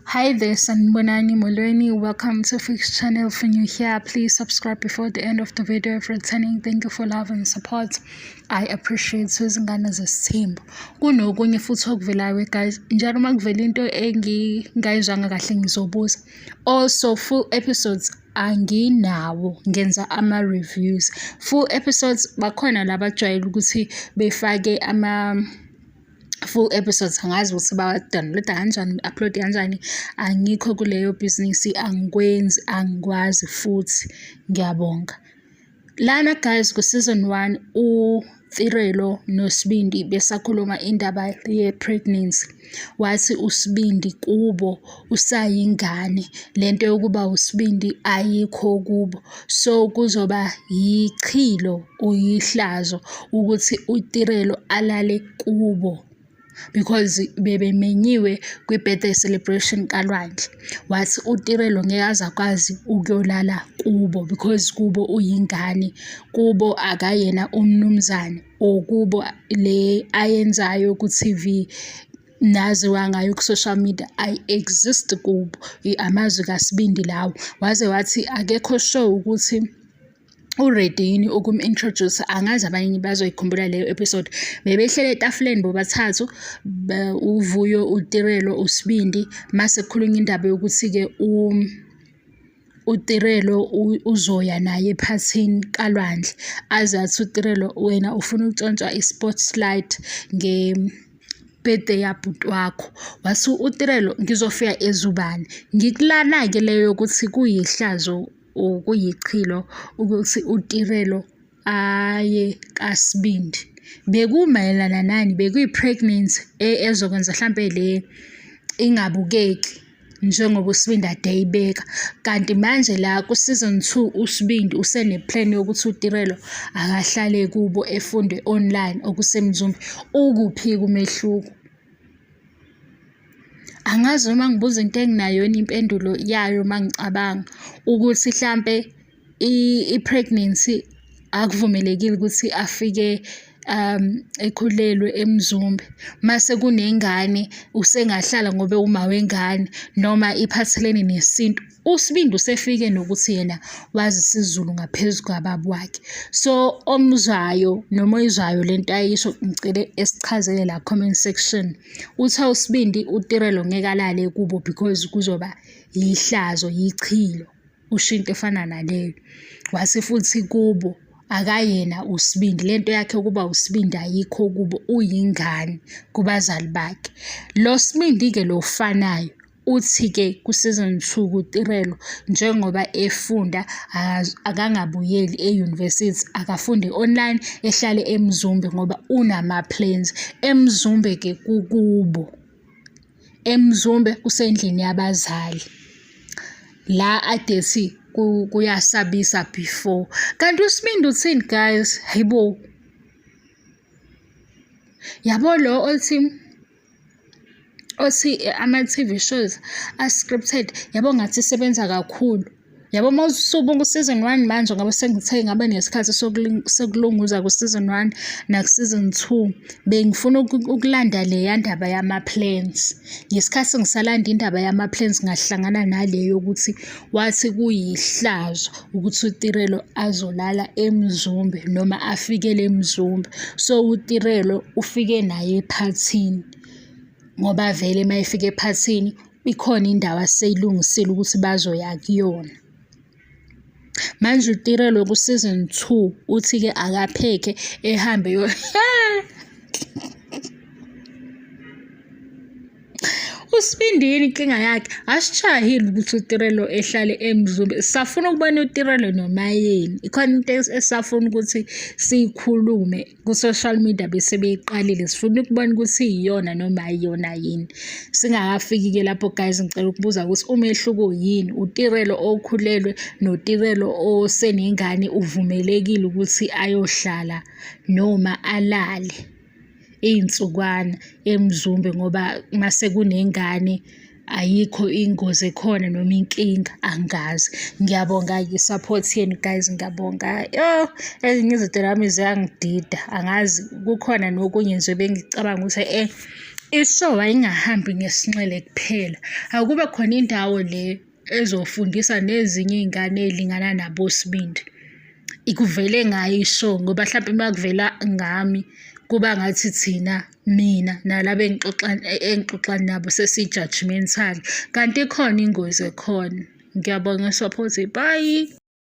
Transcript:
Hi there, Sanbonani Molweni. Welcome to Fix Channel. If you're new here, please subscribe before the end of the video. If returning, thank you for love and support. I appreciate Swezingana zesithembu. Kunokunye futhi okuvelayo guys. Njalo makuvela into engingayizwanga kahle ngizobuza. Also full episodes anginawo ngenza ama-reviews. Full episodes bakhona labajwayele ukuthi befake full episodes angazi ukuthi bawa-download-a kanjani, upload kanjani. Angikho kuleyo business, angikwazi futhi ngiyabonga. Lana guys ku-season 1 uThirelo noSibindi besakhuluma indaba ye-pregnancy. Wathi uSibindi kubo usayingane, lento yokuba uSibindi ayikho kubo. So kuzoba yichilo uyihlazo ukuthi uThirelo alale kubo. Because bebemenyiwe kwi-birthday celebration kaLwandle. Wathi uThirelo ngeke aze akwazi ukuyolala kubo because kubo uyingane, kubo akayena umnumzane, or kubo le ayenzayo ku-TV naziwa ngayo ku-social media ay-exist kubo. Amazwi kaSibindi lawo. Wathi akekho sure ukuthi u-ready yini ukum-introduce. Angazi abanye bazoyikhumbula leyo episode. Bebehlele etafuleni bobathathu, uVuyo, uThirelo, uSibindi, mase kukhulunywa indaba yokuthi-ke uThirelo uzoya naye ephathini kaLwandle. Azathi uThirelo wena ufuna ukutshontshwa i-spotlight birthday yabhuti wakho. Wathi uThirelo ngizofika ezubani. Ngikulana-ke leyo yokuthi kuyihlazo kuyichilo ukuthi uThirelo aye kaSibindi. Bekumayelana nani? Bekuyi-pregnancy ezokwenza mhlampe le ingabukeki njengoba uSibindi ade eyibeka. Kanti manje la ku-season 2 uSibindi usene-plan yokuthi uThirelo akahlale kubo efunde online okusemzumbe. Ukuphi umehluko? Angazi noma ngibuza into enginayo impendulo yayo mangicabanga ukuthi mhlampe i-pregnancy akuvumelekile ukuthi afike ekhulelwe emzumbe. Mase kunengane usengahlala ngoba uma wengane noma iphathelene nesintu. uSibindi usefike nokuthi yena wazisa isiZulu ngaphezu kwababa wakhe. So omzwayo noma oyizwayo lento ayisho ngicela esichazele la comment section. Uthe uSibindi uThirelo ngeke alale kubo because kuzoba yihlazo, yichilo, usho into efana naleyo. Wase futhi kubo akayena uSibindi, lento yakhe ukuba uSibindi ayikho kubo, uyingane kubazali bakhe. Lo Sibindi-ke lo ufanayo uthi-ke ku-season 2 kuThirelo njengoba efunda akangabuyeli e-university, akafunde online, ehlale emzumbe ngoba unama-plans. Emzumbe-ke kukubo, emzumbe kusendlini yabazali la adethi kuyasabisa before. Kanti uSibindi uthini guys? Hayibo, yabo lo othi ama-TV shows a-scripted, yabo ngathi sebenza kakhulu. Yabo mawusubuka ku-season 1 manje ngabe sengithe ngaba nesikhathi sokulunguza ku-season 1 naku-season 2. Bengifuna ukulanda leya ndaba yama-plans. Ngesikhathi ngisalanda indaba yama-plans ngahlangana naleyo ukuthi wathi kuyihlazo ukuthi uThirelo azolala emzumbe noma afikele emzumbe. So uThirelo ufike naye ephathini ngoba vele mayefika ephathini ikhona indawo aseyilungisile ukuthi bazoya kuyona. Manje uThirelo ku-season 2 uthi-ke akapheke ehambe uSibindi yini inkinga yakhe? Asishayile ukuthi uThirelo ehlale emzumbe. Sisafuna ukubona uThirelo noma yini. Ikhona into esafuna ukuthi siyikhulume ku-social media bese beyiqalile. Sifuna ukubona ukuthi iyona noma ayiyona yini. Singakafiki-ke lapho guys, ngicela ukubuza ukuthi umehluko yini? uThirelo okhulelwe noThirelo osenengane uvumelekile ukuthi ayohlala noma alale iy'nsukwana emzumbe ngoba mase kunengane ayikho ingozi ekhona noma inkinga? Angazi. Ngiyabonga-ke i-support yenu guys, ngiyabonga. Ezinye izinto nami ziyangidida, angazi kukhona nokunye nje bengicabanga ukuthi I-show ayingahambi ngesinxele kuphela, akube khona indawo le ezofundisa nezinye iy'ngane ey'lingana naboSibindi. Kuvele ngayo i-show ngoba hlampe uma kuvela ngami kuba ngathi mina nalaba engixoxa nabo sesi-judgemental, kanti ikhona ingozi ekhona. Ngiyabonga, Sophothi, bye.